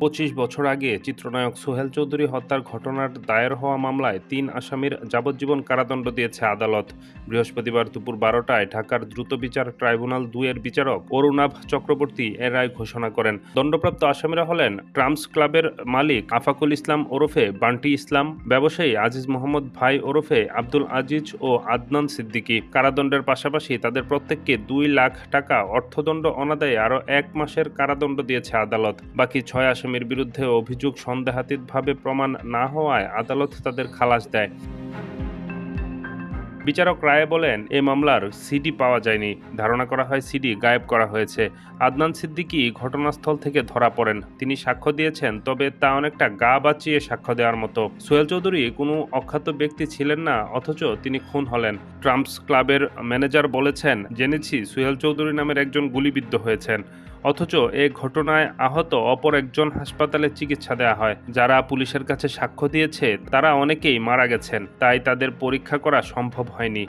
২৫ বছর আগে চিত্রনায়ক সোহেল চৌধুরী হত্যার ঘটনার দায়ের হওয়া মামলায় ৩ আসামির যাবজ্জীবন কারাদণ্ড দিয়েছে আদালত। বৃহস্পতিবার দুপুর ১২টায় ঢাকার দ্রুত বিচার ট্রাইব্যুনাল ২ এর বিচারক অরুণাভ চক্রবর্তী এ রায় ঘোষণা করেন। দণ্ডপ্রাপ্ত আসামিরা হলেন ট্রাম্পস ক্লাবের মালিক আফাকুল ইসলাম ওরফে বান্টি ইসলাম, ব্যবসায়ী আজিজ মোহাম্মদ ভাই ওরফে আব্দুল আজিজ ও আদনান সিদ্দিকী। কারাদণ্ডের পাশাপাশি তাদের প্রত্যেককে ২ লাখ টাকা অর্থদণ্ড অনাদায়ে আরও ১ মাসের কারাদণ্ড দিয়েছে আদালত। বাকি ৬ আসামির বিরুদ্ধে অভিযোগ সন্দেহাতীতভাবে প্রমাণ না হওয়ায় আদালত তাদের খালাস দেয়। বিচারক রায়ে বলেন, এ মামলার সিডি পাওয়া যায়নি। ধারণা করা হয় সিডি গায়েব করা হয়েছে। আদনান সিদ্দিকী ঘটনাস্থল থেকে ধরা পড়েন। তিনি সাক্ষ্য দিয়েছেন, তবে তা অনেকটা গা বাঁচিয়ে সাক্ষ্য দেওয়ার মতো। সোহেল চৌধুরী কোনো অখ্যাত ব্যক্তি ছিলেন না, অথচ তিনি খুন হলেন। ট্রাম্পস ক্লাবের ম্যানেজার বলেছেন, জেনেছি সোহেল চৌধুরী নামের একজন গুলিবিদ্ধ হয়েছেন। অথচ এ ঘটনায় আহত অপর একজন হাসপাতালে চিকিৎসা দেওয়া হয়। যারা পুলিশের কাছে সাক্ষ্য দিয়েছে তারা অনেকেই মারা গেছেন, তাই তাদের পরীক্ষা করা সম্ভব হয়নি।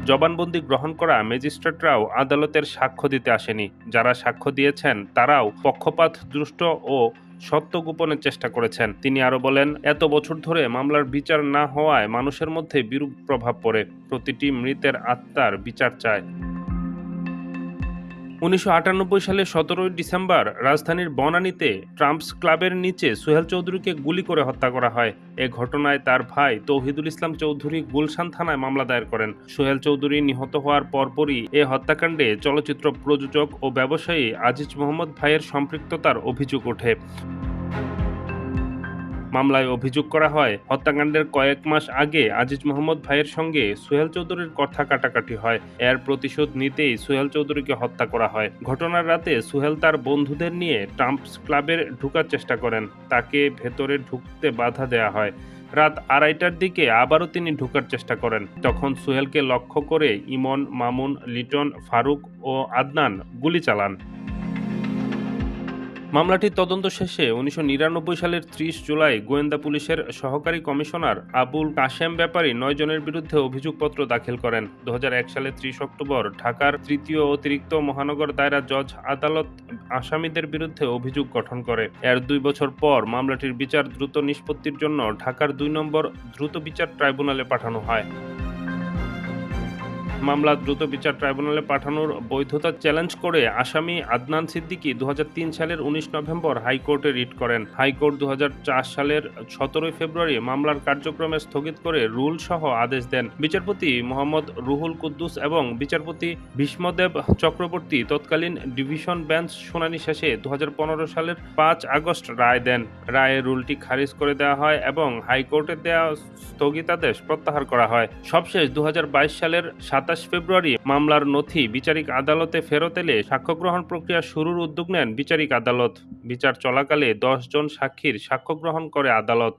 জবানবন্দি গ্রহণ করা ম্যাজিস্ট্রেটরাও আদালতের সাক্ষ্য দিতে আসেনি। যারা সাক্ষ্য দিয়েছেন তারাও পক্ষপাতদুষ্ট ও সত্য গোপনের চেষ্টা করেছেন। তিনি আরও বলেন, এত বছর ধরে মামলার বিচার না হওয়ায় মানুষের মধ্যে বিরূপ প্রভাব পড়ে। প্রতিটি মৃতের আত্মার বিচার চায়। ১৯৯৮ সালের ১৭ ডিসেম্বর রাজধানীর বনানীতে ট্রাম্পস ক্লাবের নিচে সোহেল চৌধুরীকে গুলি করে হত্যা করা হয়। এ ঘটনায় তার ভাই তৌহিদুল ইসলাম চৌধুরী গুলশান থানায় মামলা দায়ের করেন। সোহেল চৌধুরী নিহত হওয়ার পরপরই এ হত্যাকাণ্ডে চলচ্চিত্র প্রযোজক ও ব্যবসায়ী আজিজ মোহাম্মদ ভাইয়ের সম্পৃক্ততার অভিযোগ ওঠে। মামলায় অভিযোগ করা হয়, হত্যাকাণ্ডের কয়েক মাস আগে আজিজ মোহাম্মদ ভাইয়ের সঙ্গে সোহেল চৌধুরীর কথা কাটাকাটি হয়। এর প্রতিশোধ নিতেই সোহেল চৌধুরীকে হত্যা করা হয়। ঘটনার রাতে সোহেল তার বন্ধুদের নিয়ে ট্রাম্পস ক্লাবে ঢোকার চেষ্টা করেন। তাকে ভেতরে ঢুকতে বাধা দেওয়া হয়। রাত ২:৩০টার দিকে আবারও তিনি ঢোকার চেষ্টা করেন। তখন সোহেলকে লক্ষ্য করে ইমন, মামুন, লিটন, ফারুক ও আদনান গুলি চালান। মামলাটির তদন্ত শেষে ১৯৯৯ সালের ৩০ জুলাই গোয়েন্দা পুলিশের সহকারী কমিশনার আবুল কাশেম ব্যাপারী ৯ জনের বিরুদ্ধে অভিযোগপত্র দাখিল করেন। ২০০১ সালের ৩০ অক্টোবর ঢাকার তৃতীয় অতিরিক্ত মহানগর দায়রা জজ আদালত আসামিদের বিরুদ্ধে অভিযোগ গঠন করে। এর ২ বছর পর মামলাটির বিচার দ্রুত নিষ্পত্তির জন্য ঢাকার ২ নম্বর দ্রুত বিচার ট্রাইব্যুনালে পাঠানো হয়। মামলা দ্রুত বিচার ট্রাইব্যুনালে পাঠানোর বৈধতা চ্যালেঞ্জ করে আসামি আদনান সিদ্দিকী ২০০৩ সালের ১৯ নভেম্বর হাইকোর্টে রিট করেন। হাইকোর্ট ২০০৪ সালের ১৭ ফেব্রুয়ারি মামলার কার্যক্রমে স্থগিত করে রুল সহ আদেশ দেন। বিচারপতি মোহাম্মদ রুহুল কুদ্দুস এবং বিচারপতি ভীষ্মদেব চক্রবর্তী তৎকালীন ডিভিশন বেঞ্চ শুনানি শেষে ২০১৫ সালের ৫ আগস্ট রায় দেন। রায়ে রুলটি খারিজ করে দেওয়া হয় এবং হাইকোর্টের দেওয়া স্থগিতাদেশ প্রত্যাহার করা হয়। সবশেষ ২০২২ সালের ২৭ ফেব্রুয়ারি মামলার নথি বিচারিক আদালতে ফেরত এলে সাক্ষ্য গ্রহণ প্রক্রিয়া শুরুর উদ্যোগ নেন বিচারিক আদালত। বিচার চলাকালে ১০ জন সাক্ষীর সাক্ষ্য গ্রহণ করে আদালত।